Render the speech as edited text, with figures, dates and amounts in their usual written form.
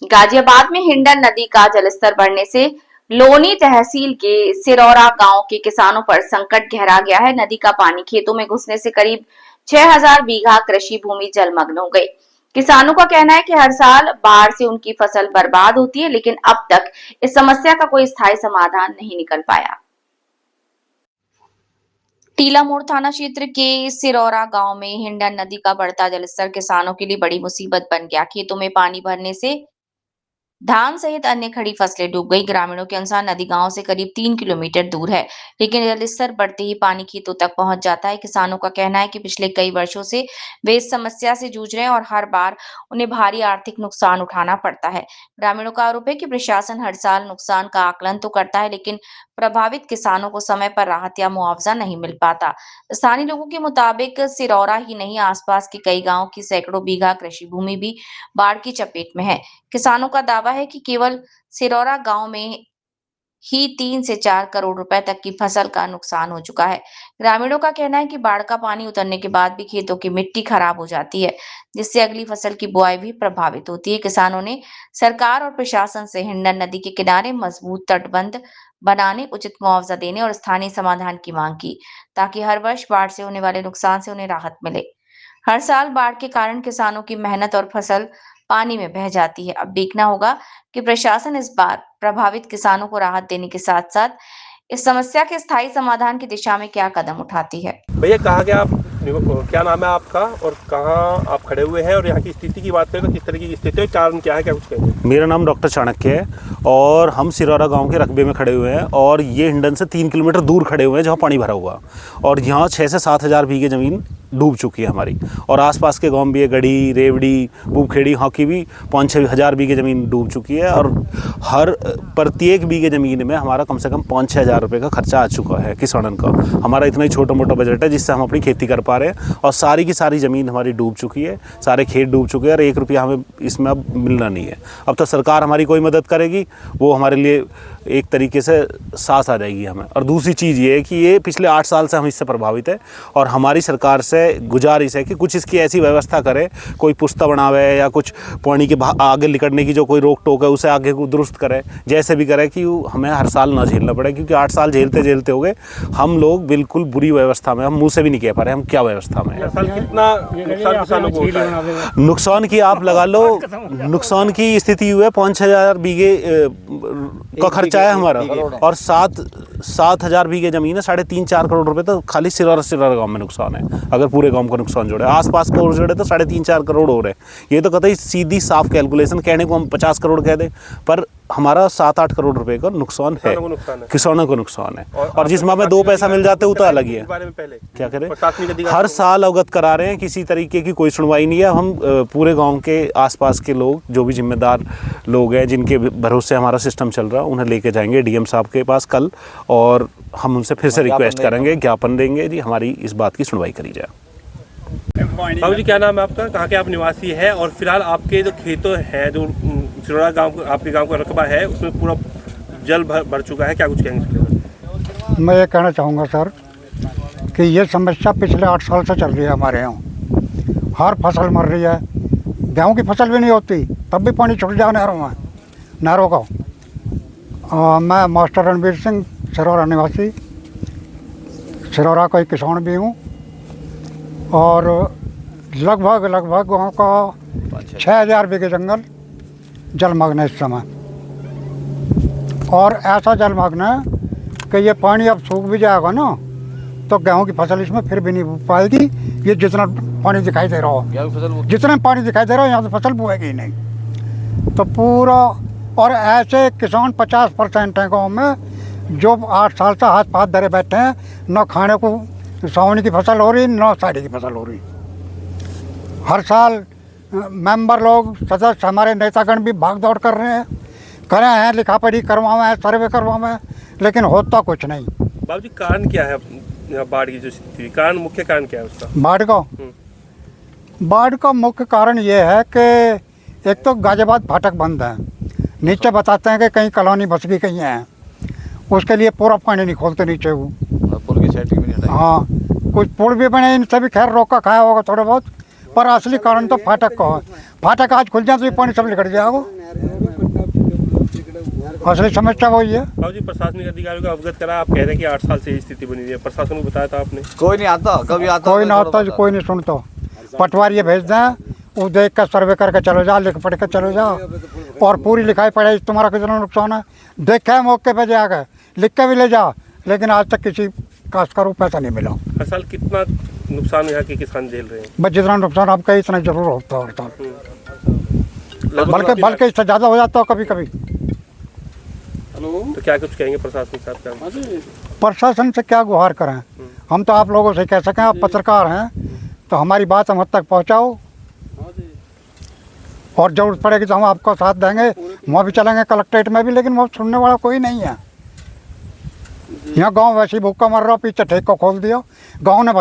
गाजियाबाद में हिंडन नदी का जलस्तर बढ़ने से लोनी तहसील के सिरौरा गांव के किसानों पर संकट गहरा गया है। नदी का पानी खेतों में घुसने से करीब 6000 बीघा कृषि भूमि जलमग्न हो गई। किसानों का कहना है कि हर साल बाढ़ से उनकी फसल बर्बाद होती है, लेकिन अब तक इस समस्या का कोई स्थायी समाधान नहीं निकल पाया। टीला मोड़ थाना क्षेत्र के सिरौरा गांव में हिंडन नदी का बढ़ता जलस्तर किसानों के लिए बड़ी मुसीबत बन गया। खेतों में पानी भरने से धान सहित अन्य खड़ी फसलें डूब गई। ग्रामीणों के अनुसार नदी गांव से करीब 3 किलोमीटर दूर है, लेकिन जलस्तर बढ़ते ही पानी खेतों तक पहुंच जाता है। किसानों का कहना है कि पिछले कई वर्षों से वे इस समस्या से जूझ रहे हैं और हर बार उन्हें भारी आर्थिक नुकसान उठाना पड़ता है। ग्रामीणों का आरोप है कि प्रशासन हर साल नुकसान का आकलन तो करता है, लेकिन प्रभावित किसानों को समय पर राहत या मुआवजा नहीं मिल पाता। स्थानीय लोगों के मुताबिक सिरौरा ही नहीं, आसपास के कई गांवों की सैकड़ों बीघा कृषि भूमि भी बाढ़ की चपेट में है। किसानों का दावा है कि केवल सिरौरा गांव में ही 3 से 4 करोड़ रुपए तक की फसल का नुकसान हो चुका है। ग्रामीणों का कहना है कि बाढ़ का पानी उतरने के बाद भी खेतों की मिट्टी खराब हो जाती है, जिससे अगली फसल की बुआई भी प्रभावित होती है। किसानों ने सरकार और प्रशासन से हिंडन नदी के किनारे मजबूत तटबंध बनाने, उचित मुआवजा देने और स्थानीय समाधान की मांग की, ताकि हर वर्ष बाढ़ से होने वाले नुकसान से उन्हें राहत मिले। हर साल बाढ़ के कारण किसानों की मेहनत और फसल पानी में बह जाती है। अब देखना होगा कि प्रशासन इस बार प्रभावित किसानों को राहत देने के साथ-साथ इस समस्या के स्थायी समाधान की दिशा में क्या कदम उठाती है। भैया कहाँ के आप, क्या नाम है आपका और कहाँ आप खड़े हुए हैं, और यहाँ की स्थिति की बात करें तो किस तरीके की स्थिति है, कारण क्या है, क्या कुछ कहेंगे? मेरा नाम डॉक्टर चाणक्य है और हम सिरौरा गांव के रकबे में खड़े हुए हैं और ये हिंडन से 3 किलोमीटर दूर खड़े हुए हैं जहाँ पानी भरा हुआ, और यहाँ 6 से 7 हज़ार बीघे ज़मीन डूब चुकी है हमारी। और आसपास के गांव भी है, गढ़ी, रेवड़ी, बुबखेड़ी, यहाँ की भी 5-6 हज़ार बीघे ज़मीन डूब चुकी है। और हर प्रत्येक बीघे ज़मीन में हमारा कम से कम 5-6 हज़ार रुपये का खर्चा आ चुका है किसानन का। हमारा इतना ही छोटा मोटा बजट है जिससे हम अपनी खेती कर पा रहे हैं, और सारी की सारी ज़मीन हमारी डूब चुकी है, सारे खेत डूब चुके हैं और 1 रुपया हमें इसमें अब मिलना नहीं है। अब तो सरकार हमारी कोई मदद करेगी, वो हमारे लिए एक तरीके से सांस आ जाएगी हमें। और दूसरी चीज़ ये है कि ये पिछले 8 साल से हम इससे प्रभावित है, और हमारी सरकार से गुजारिश है कि कुछ इसकी ऐसी व्यवस्था करे, कोई पुस्ता बनावे या कुछ पानी के आगे निकलने की जो कोई रोक टोक है उसे आगे को दुरुस्त करे, जैसे भी करे कि हमें हर साल ना झेलना पड़े। क्योंकि 8 साल झेलते हो गए हम लोग बिल्कुल बुरी व्यवस्था में, हम मुँह से भी नहीं कह पा रहे हम क्या व्यवस्था में है। कितना नुकसान किसानों को होता है? नुकसान की आप लगा लो, नुकसान की स्थिति हुई है 5-6 हज़ार बीघे का खर्चा है हमारा, और 7 हज़ार बीघे जमीन है, 3.5-4 करोड़ रुपए तो खाली सिरौरा गांव में नुकसान है। अगर पूरे गांव का नुकसान जोड़े, आसपास का और जोड़े तो 3.5-4 करोड़ हो रहे हैं। ये तो कतई सीधी साफ कैलकुलेशन, कहने को हम 50 करोड़ कह दें, पर हमारा 7-8 करोड़ रुपए का नुकसान है, किसानों को नुकसान है। और जिसमें हमें 2 पैसा मिल जाते वो तो अलग ही है। क्या करें, हर साल अवगत करा रहे हैं, किसी तरीके की कोई सुनवाई नहीं है। हम पूरे गांव के आसपास के लोग, जो भी जिम्मेदार लोग हैं जिनके भरोसे हमारा सिस्टम चल रहा है, उन्हें लेके जाएंगे डीएम साहब के पास कल, और हम उनसे फिर से रिक्वेस्ट करेंगे, ज्ञापन देंगे जी हमारी इस बात की सुनवाई करी जाए। बाबू जी क्या नाम है आपका, कहाँ के आप निवासी है, और फिलहाल आपके जो खेतों है, जो सिरौरा गांव, आपके गांव का रकबा है, उसमें पूरा जल भर चुका है, क्या कुछ कहेंगे? मैं ये कहना चाहूँगा सर कि ये समस्या पिछले 8 साल से चल रही है हमारे यहाँ। हर फसल मर रही है, गेहूँ की फसल भी नहीं होती तब भी पानी छूट जाए नहरों का। मैं मास्टर रणवीर सिंह, सिरौरा निवासी, सिरौरा का एक किसान भी हूँ, और लगभग गाँव का 6000 बीघे जंगल जलमग्न है इस समय। और ऐसा जलमग्न है कि ये पानी अब सूख भी जाएगा ना तो गेहूं की फसल इसमें फिर भी नहीं पाएगी। ये जितना पानी दिखाई दे रहा हो, जितना पानी दिखाई दे रहा है यहाँ से फसल बोएगी ही नहीं। तो पूरा, और ऐसे किसान 50% हैं गाँव में जो 8 साल से हाथ पाथ धरे बैठे हैं, न खाने को सावनी की फसल हो रही, न साड़ी की फसल हो रही। हर साल मेंबर लोग, सदस्य, हमारे नेतागण भी भाग दौड़ कर रहे हैं, लिखा पढ़ी करवावे हैं, सर्वे करवावे हैं, लेकिन होता कुछ नहीं। बाबू जी कारण क्या है बाढ़ की जो स्थिति, कारण, मुख्य कारण क्या है उसका? बाढ़ का मुख्य कारण ये है कि एक तो गाजियाबाद फाटक बंद है, नीचे बताते हैं कि कहीं कॉलोनी बस गई कहीं है, उसके लिए पूरा पानी नहीं खोलते नीचे वो, पुल की सेटिंग भी नहीं। हाँ, कुछ पुल भी बने, इनसे भी खैर रोका खाया होगा थोड़ा बहुत, पर असली कारण तो फाटक का है। फाटक आज खुल जाए तो ये पानी सब निकल जाएगा। असली समस्या वही है। बाबू जी, प्रशासनिक अधिकारियों को अवगत करा, आप कह रहे हैं कि 8 साल से ये स्थिति बनी हुई है, प्रशासन को बताया था आपने? कोई नहीं आता, कभी आता कोई ना आता, कोई नहीं सुनता। पटवारी भेज दें, वो देख कर सर्वे करके चलो जाओ, लिख पढ़ कर चलो जाओ, और पूरी लिखाई पढ़ाई तुम्हारा कितना नुकसान है देखा है, मौके पे जाकर लिख के भी ले जाओ, लेकिन आज तक किसी काश्तकार को पैसा नहीं मिला। हर साल कितना नुकसान यहाँ के किसान झेल रहे हैं? बस जितना नुकसान आपका इतना जरूर होता है हर साल, लगभग बल्कि इससे ज़्यादा हो जाता है कभी कभी। तो क्या कुछ कहेंगे प्रशासन साहब? क्या प्रशासन से क्या गुहार करें? हम तो आप लोगों से कह सकें, आप पत्रकार हैं तो हमारी बात हम तक पहुंचाओ, और जरूरत पड़ेगी तो हम आपका साथ देंगे, वहाँ भी चलेंगे कलेक्ट्रेट में भी, लेकिन वहाँ सुनने वाला कोई नहीं है। यहाँ गांव वैसे ही भूखा मर रहा, पीछे ठेक को खोल दिया, गांव ने